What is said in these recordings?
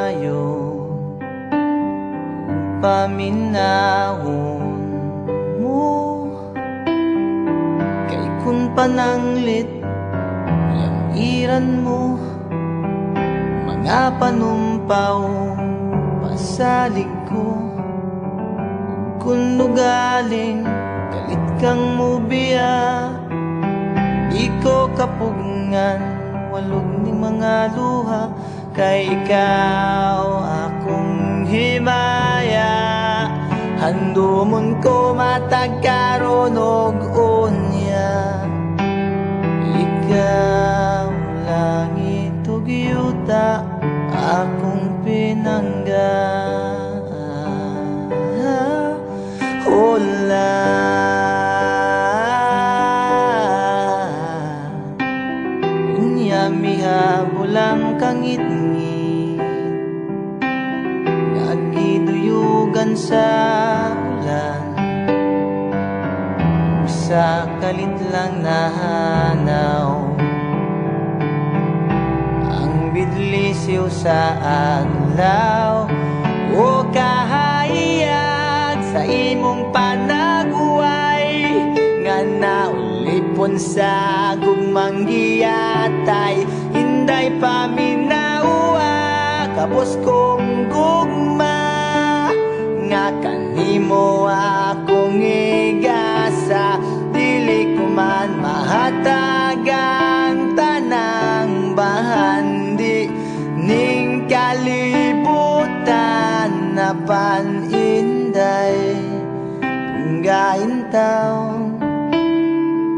maayo paminahon mo kay kun pananglit yang iran mo mga panumpaw pasalig ko kun nugaling galit kang mubiya di ko kapugngan walog ning mga luha kay ikaw akong himaya handumon ko matagkaron og unya ikaw langit ug yuta akong pinangga hola unya mihabulang kangit-ngit nagiduyugan sa ulan sa kalit lang nahanaw bidlisiw sa adlaw o kahayag sa imong panaguway nga naulipon sa gugmang giyatay hinday paminawa kapos kong gugma nga kanimo akong igasa dili ko man mahatagang tanang bahan ning kalibutan na paninday tunggain taon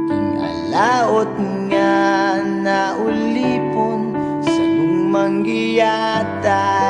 king alaot nga naulipon sa gugmang giyatay